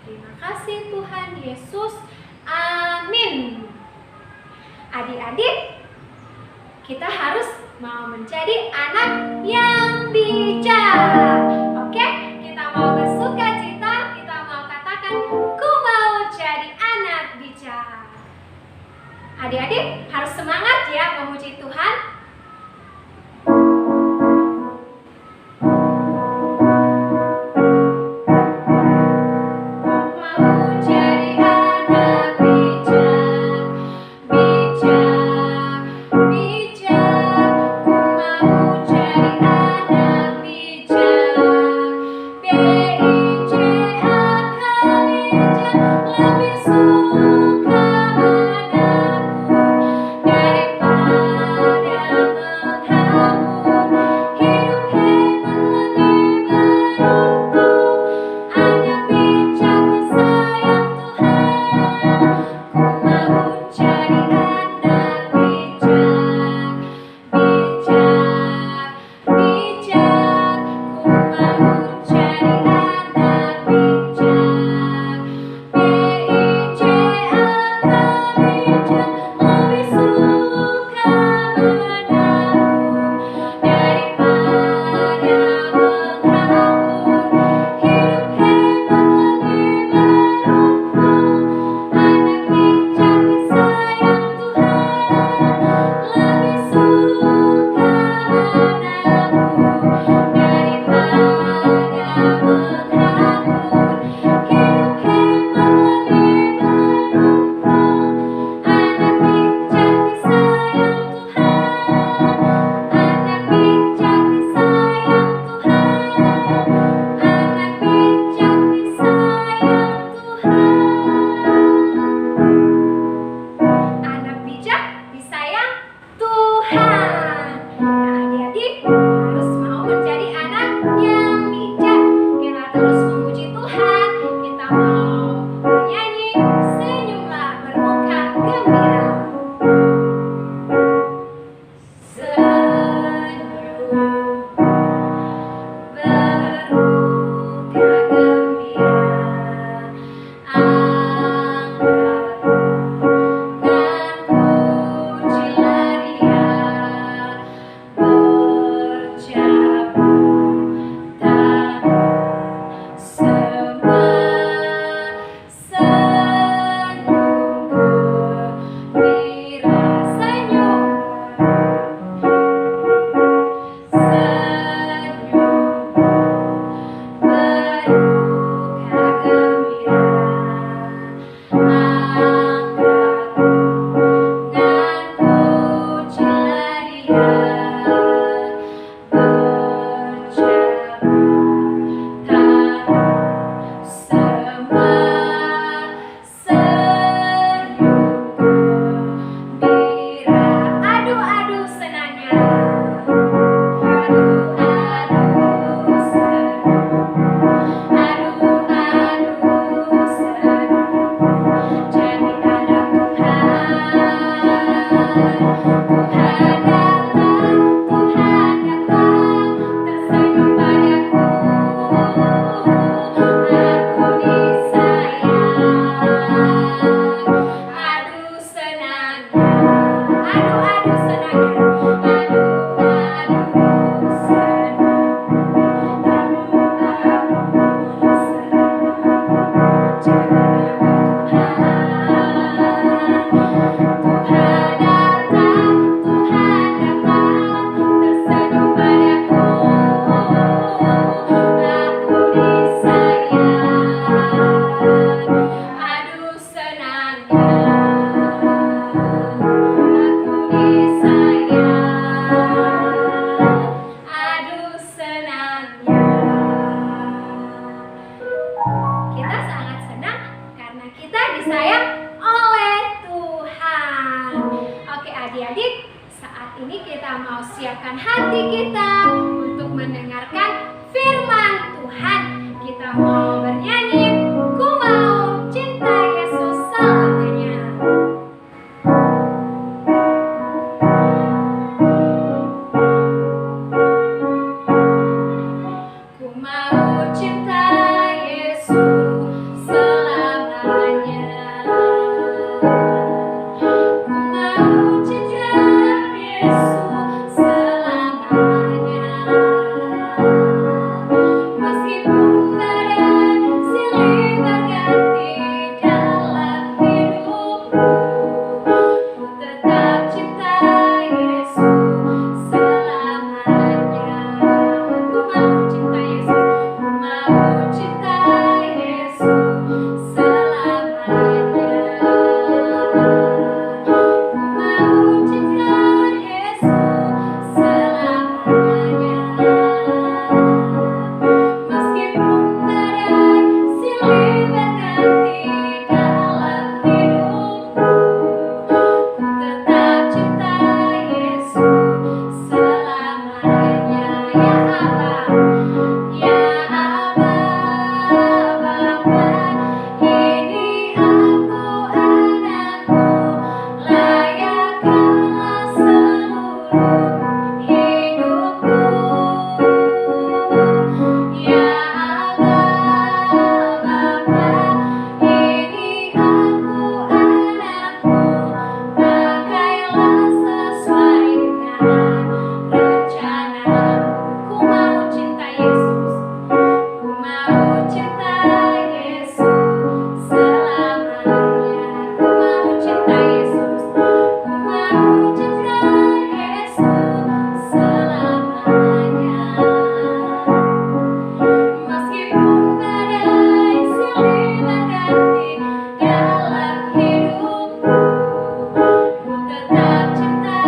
Terima kasih Tuhan Yesus. Amin. Adik-adik, kita harus mau menjadi anak yang bijak. Oke, kita mau bersuka cita, kita mau katakan, ku mau jadi anak bijak. Adik-adik harus semangat ya memuji Tuhan. disayang oleh Tuhan. Oke adik-adik, saat ini kita mau siapkan hati kita untuk mendengarkan firman Tuhan. Kita mau bernyanyi, ku mau cinta Yesus selamanya. Ku mau cinta Yesus selamanya. Ku mau cinta Yesus selamanya. Meskipun badai silih berganti dalam hidupku, ku tetap cinta Yesus selamanya. Ku mau cinta Yesus, ku mau cinta Yesus selamanya. Ku mau cinta Yesus selamanya. Meskipun badai silih berganti dalam hidupku, ku tetap cinta Yesus selamanya. Ya Aba, ya Aba, Bapa, ini aku anakmu, layakkanlah seluruh hidupku. Ya Aba, Bapa, ini aku anakmu, pakailah sesuai dengan rencanamu. Ku mau cinta Yesus, ku mau cinta Yesus selamanya. Ku mau cinta Yesus, ku mau cinta Yesus selamanya. Meskipun badai silih berganti dalam hidupku, ku tetap cinta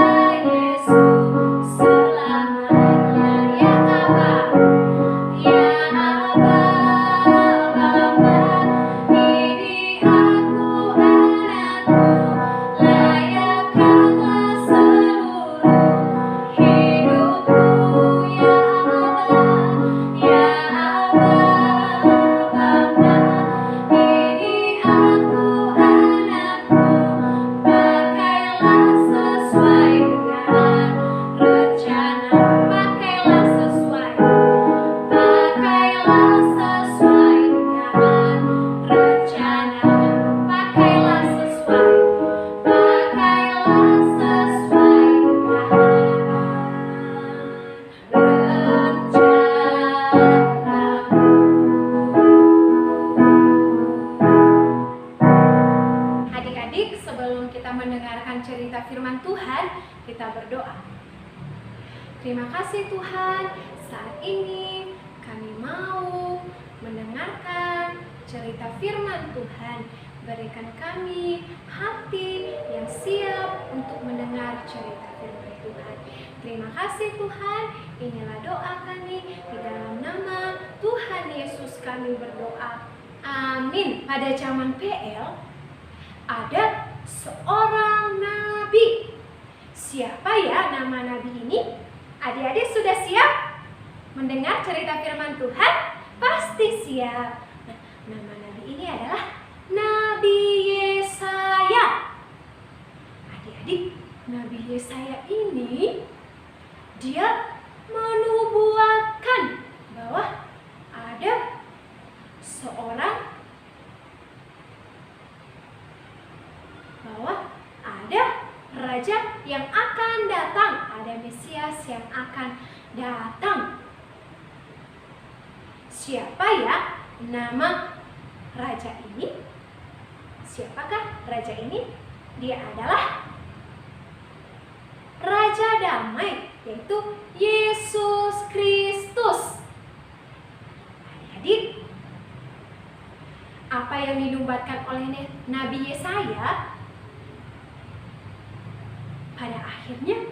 Yesus selamanya. Ya Aba, ya Aba, Bapa, ini aku anakmu, layakkanlah seluruh hidupku. Ya Aba, ya Aba, Bapa, ini aku anakmu, pakailah sesuai dengan rencana. Pakailah sesuai, pakailah sesuai dengan rencana. Pakailah sesuai, pakailah sesuai dengan rencanamu. Adik-adik, sebelum kita mendengarkan cerita firman Tuhan, kita berdoa. Terima kasih Tuhan, saat ini kami mau mendengarkan cerita firman Tuhan. Berikan kami hati yang siap untuk mendengar cerita firman Tuhan. Terima kasih Tuhan, inilah doa kami, di dalam nama Tuhan Yesus kami berdoa. Amin. Pada zaman PL, ada seorang nabi. Siapa ya nama nabi ini? Adik-adik sudah siap mendengar cerita firman Tuhan? Pasti siap. Nah, nama nabi ini adalah Nabi Yesaya. Adik-adik, Nabi Yesaya ini dia menubuatkan bahwa ada raja yang akan datang, ada Mesias yang akan datang. Siapa ya nama raja ini? Siapakah raja ini? Dia adalah Raja Damai, yaitu Yesus Kristus. Adik-adik, apa yang dinubuatkan oleh Nabi Yesaya pada akhirnya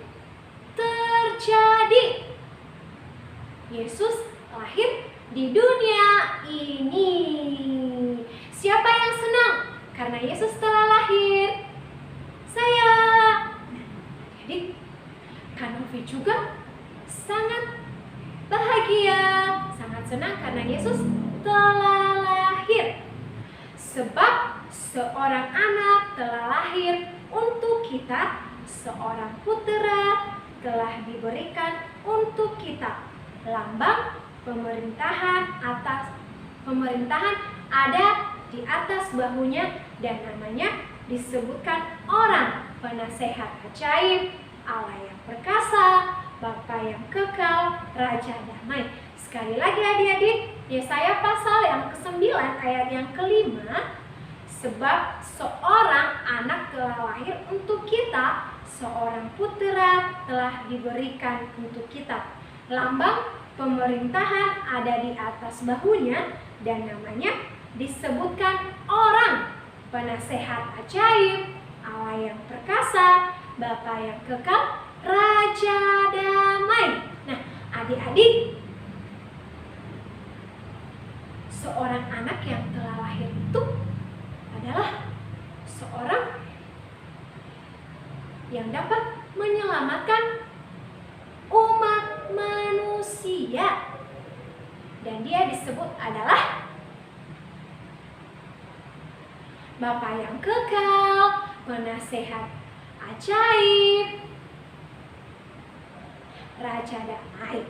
terjadi. Yesus lahir di dunia ini. Siapa yang senang karena Yesus telah lahir. Saya, jadi Kak Novi juga sangat bahagia, sangat senang karena Yesus telah lahir. Sebab seorang anak telah lahir untuk kita, seorang putera telah diberikan untuk kita. Lambang pemerintahan ada di atas bahunya dan namanya disebutkan orang penasehat ajaib, Allah yang perkasa, Bapa yang kekal, Raja damai. Sekali lagi adik-adik, Yesaya pasal yang ke-9 ayat yang ke-5, sebab seorang anak telah lahir untuk kita, seorang putera telah diberikan untuk kita. Lambang pemerintahan ada di atas bahunya dan namanya disebutkan orang penasehat ajaib, Allah yang perkasa, Bapa yang kekal, Raja damai. Nah, adik-adik, seorang anak yang telah lahir itu adalah seorang yang dapat menyelamatkan umat manusia. Dan dia disebut adalah Bapa yang kekal, penasehat ajaib, Raja damai.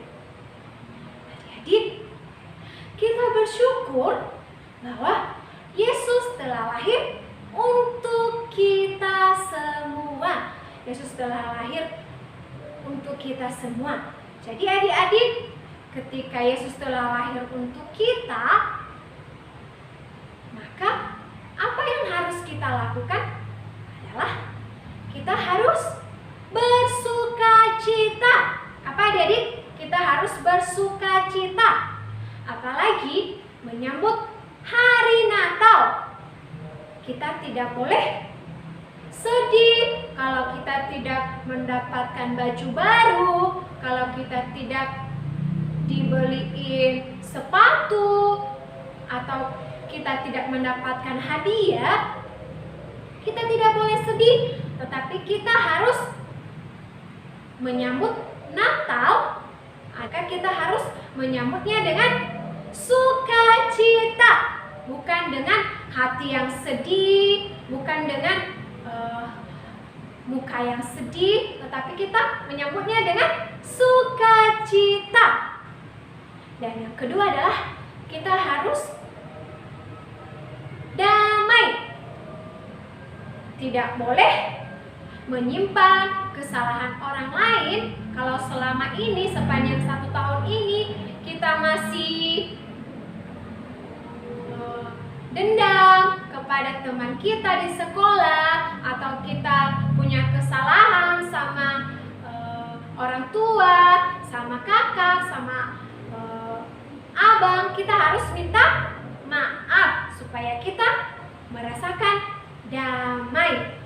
Adik-adik, kita bersyukur bahwa Yesus telah lahir untuk kita semua. Yesus telah lahir untuk kita semua. Jadi adik-adik, ketika Yesus telah lahir untuk kita, maka apa yang harus kita lakukan adalah kita harus bersukacita. Apa adik-adik? Kita harus bersukacita. Apalagi menyambut hari Natal. Kita tidak boleh sedih kalau kita tidak mendapatkan baju baru, kalau kita tidak dibeliin sepatu, atau kita tidak mendapatkan hadiah. Kita tidak boleh sedih, tetapi kita harus menyambut Natal, maka kita harus menyambutnya dengan sukacita, bukan dengan hati yang sedih, bukan dengan muka yang sedih, tetapi kita menyambutnya dengan sukacita. Dan yang kedua adalah kita harus damai. Tidak boleh menyimpan kesalahan orang lain. Kalau selama ini, sepanjang 1 tahun ini, kita masih dendam kepada teman kita di sekolah, atau kita punya kesalahan sama orang tua, sama kakak, sama abang, kita harus minta maaf supaya kita merasakan damai.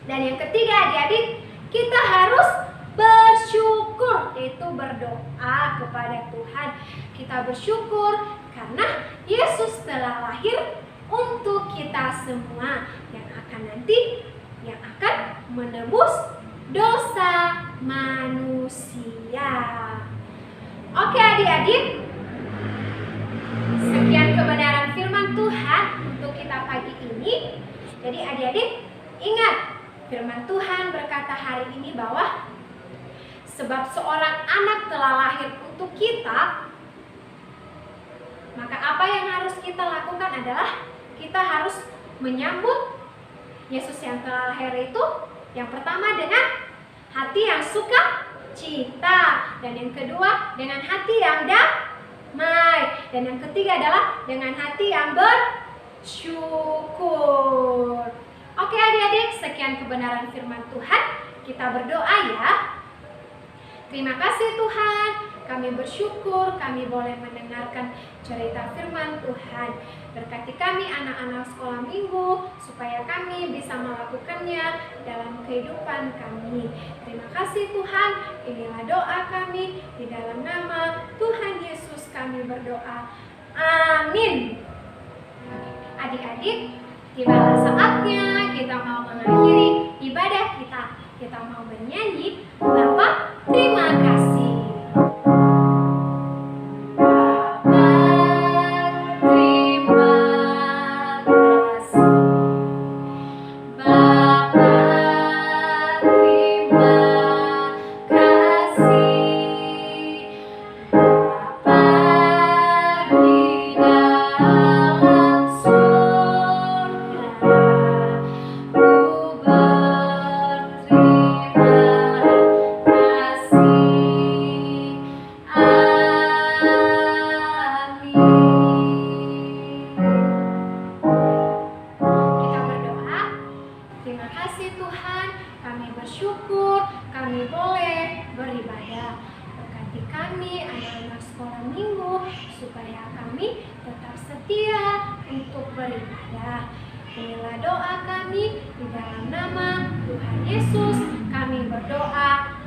Dan yang ketiga adik-adik, kita harus bersyukur, yaitu berdoa kepada Tuhan. Kita bersyukur karena Yesus telah lahir untuk kita semua, yang akan menebus dosa manusia. Oke adik-adik, sekian kebenaran firman Tuhan untuk kita pagi ini. Jadi adik-adik, ingat, firman Tuhan berkata hari ini bahwa sebab seorang anak telah lahir untuk kita, maka apa yang harus kita lakukan adalah kita harus menyambut Yesus yang telah lahir itu, yang pertama dengan hati yang sukacita, dan yang kedua dengan hati yang damai, dan yang ketiga adalah dengan hati yang bersyukur. Oke adik-adik, sekian kebenaran firman Tuhan. Kita berdoa ya. Terima kasih Tuhan, kami bersyukur kami boleh mendengarkan cerita firman Tuhan. Berkati kami anak-anak sekolah minggu, supaya kami bisa melakukannya dalam kehidupan kami. Terima kasih Tuhan, inilah doa kami, di dalam nama Tuhan Yesus kami berdoa. Amin. Adik-adik, tibalah saatnya kita mau mengakhiri ibadah kita. Kita mau bernyanyi, Bapa, terima kasih. Terima kasih Tuhan, kami bersyukur kami boleh beribadah. Berkati kami anak-anak sekolah minggu supaya kami tetap setia untuk beribadah. Inilah doa kami di dalam nama Tuhan Yesus. Kami berdoa.